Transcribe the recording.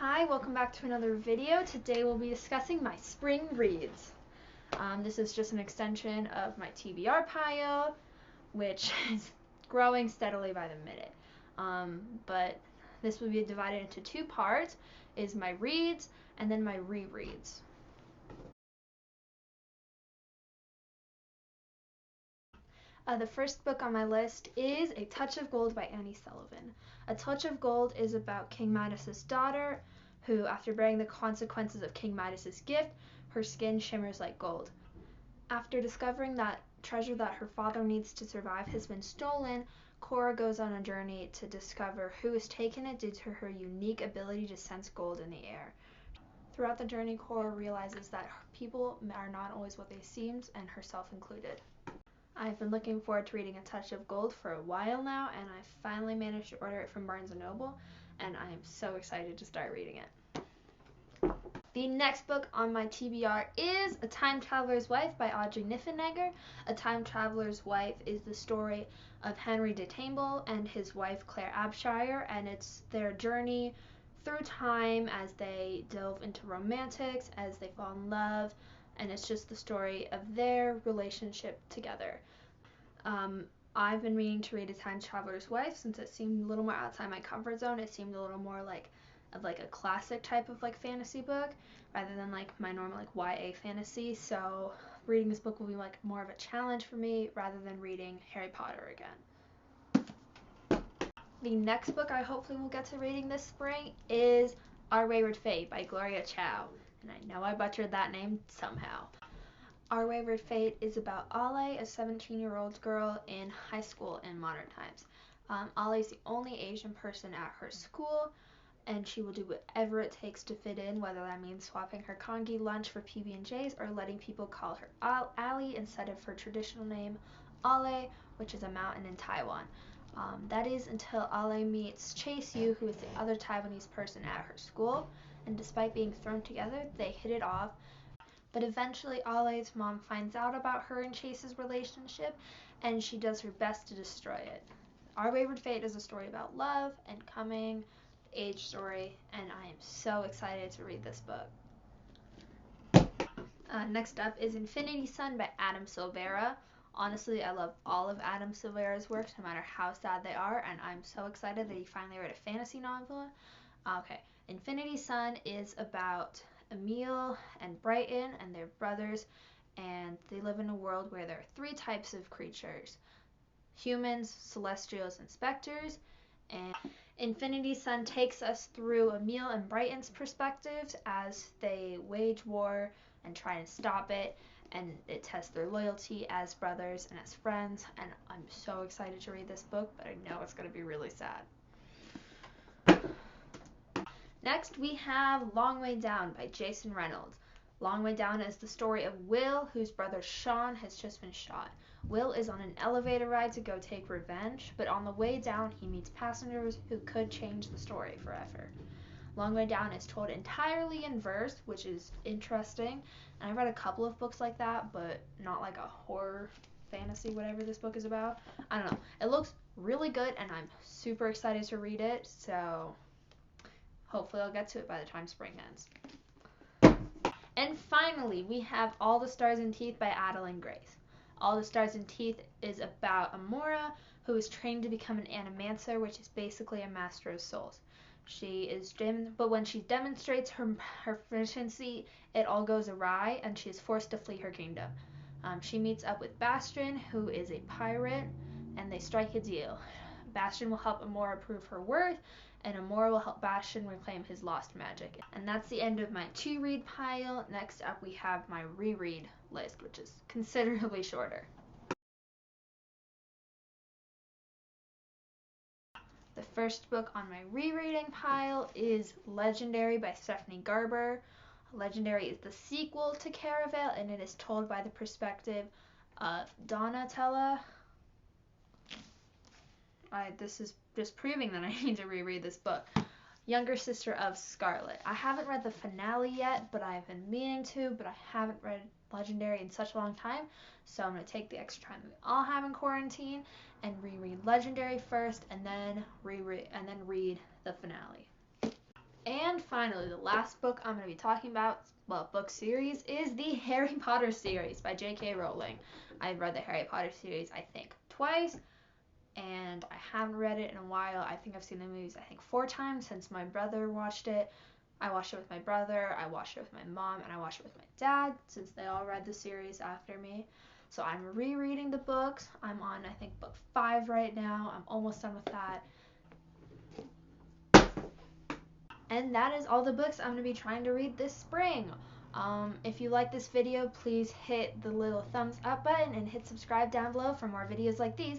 Hi, welcome back to another video. Today we'll be discussing my spring reads. This is just an extension of my TBR pile, which is growing steadily by the minute. But this will be divided into two parts, is my reads and then my rereads. The first book on my list is A Touch of Gold by Annie Sullivan. A Touch of Gold is about King Midas's daughter, who, after bearing the consequences of King Midas's gift, her skin shimmers like gold. After discovering that treasure that her father needs to survive has been stolen, Cora goes on a journey to discover who has taken it due to her unique ability to sense gold in the air. Throughout the journey, Cora realizes that people are not always what they seem, and herself included. I've been looking forward to reading A Touch of Gold for a while now, and I finally managed to order it from Barnes & Noble, and I am so excited to start reading it. The next book on my TBR is A Time Traveler's Wife by Audrey Niffenegger. A Time Traveler's Wife is the story of Henry de Tamble and his wife Claire Abshire, and it's their journey through time as they delve into romantics, as they fall in love, and it's just the story of their relationship together. I've been meaning to read A Time Traveler's Wife since it seemed a little more outside my comfort zone. It seemed a little more like a classic type of fantasy book rather than my normal YA fantasy. So reading this book will be more of a challenge for me rather than reading Harry Potter again. The next book I hopefully will get to reading this spring is Our Wayward Fate by Gloria Chow. And I know I butchered that name somehow. Our Wayward Fate is about Ale, a 17-year-old girl in high school in modern times. Ale is the only Asian person at her school, and she will do whatever it takes to fit in, whether that means swapping her congee lunch for PB&Js or letting people call her Ali instead of her traditional name, Ale, which is a mountain in Taiwan. That is until Ale meets Chase Yu, who is the other Taiwanese person at her school, and despite being thrown together, they hit it off. But eventually, Ale's mom finds out about her and Chase's relationship, and she does her best to destroy it. Our Wayward Fate is a story about love and coming, age story, and I am so excited to read this book. Next up is Infinity Sun by Adam Silvera. Honestly, I love all of Adam Silvera's works, no matter how sad they are, and I'm so excited that he finally wrote a fantasy novel. Okay, Infinity Sun is about Emil and Brighton, and they're brothers, and they live in a world where there are three types of creatures: humans, celestials, and specters. And Infinity Sun takes us through Emil and Brighton's perspectives as they wage war and try and stop it, and it tests their loyalty as brothers and as friends, and I'm so excited to read this book, but I know it's going to be really sad. Next, we have Long Way Down by Jason Reynolds. Long Way Down is the story of Will, whose brother Sean has just been shot. Will is on an elevator ride to go take revenge, but on the way down he meets passengers who could change the story forever. Long Way Down is told entirely in verse, which is interesting, and I've read a couple of books like that, but not like a horror fantasy, whatever this book is about. I don't know. It looks really good, and I'm super excited to read it, so hopefully I'll get to it by the time spring ends. And finally, we have All the Stars and Teeth by Adeline Grace. All the Stars and Teeth is about Amora, who is trained to become an animancer, which is basically a master of souls. But when she demonstrates her proficiency, it all goes awry, and she is forced to flee her kingdom. She meets up with Bastion, who is a pirate, and they strike a deal. Bastion will help Amora prove her worth, and Amora will help Bastion reclaim his lost magic. And that's the end of my to-read pile. Next up, we have my reread list, which is considerably shorter. The first book on my rereading pile is Legendary by Stephanie Garber. Legendary is the sequel to Caraval, and it is told by the perspective of Donatella. This is just proving that I need to reread this book. Younger sister of Scarlet. I haven't read the finale yet, but I've been meaning to, but I haven't read Legendary in such a long time, so I'm going to take the extra time we all have in quarantine and reread Legendary first, and then read the finale. And finally, the last book I'm going to be talking about, well, book series, is the Harry Potter series by J.K. Rowling. I've read the Harry Potter series, I think, twice, and I haven't read it in a while. I think I've seen the movies, I think, 4 times since my brother watched it. I watched it with my brother, I watched it with my mom, and I watched it with my dad, since they all read the series after me. So I'm rereading the books. I'm on, I think, book 5 right now. I'm almost done with that. And that is all the books I'm going to be trying to read this spring. If you like this video, please hit the little thumbs up button and hit subscribe down below for more videos like these.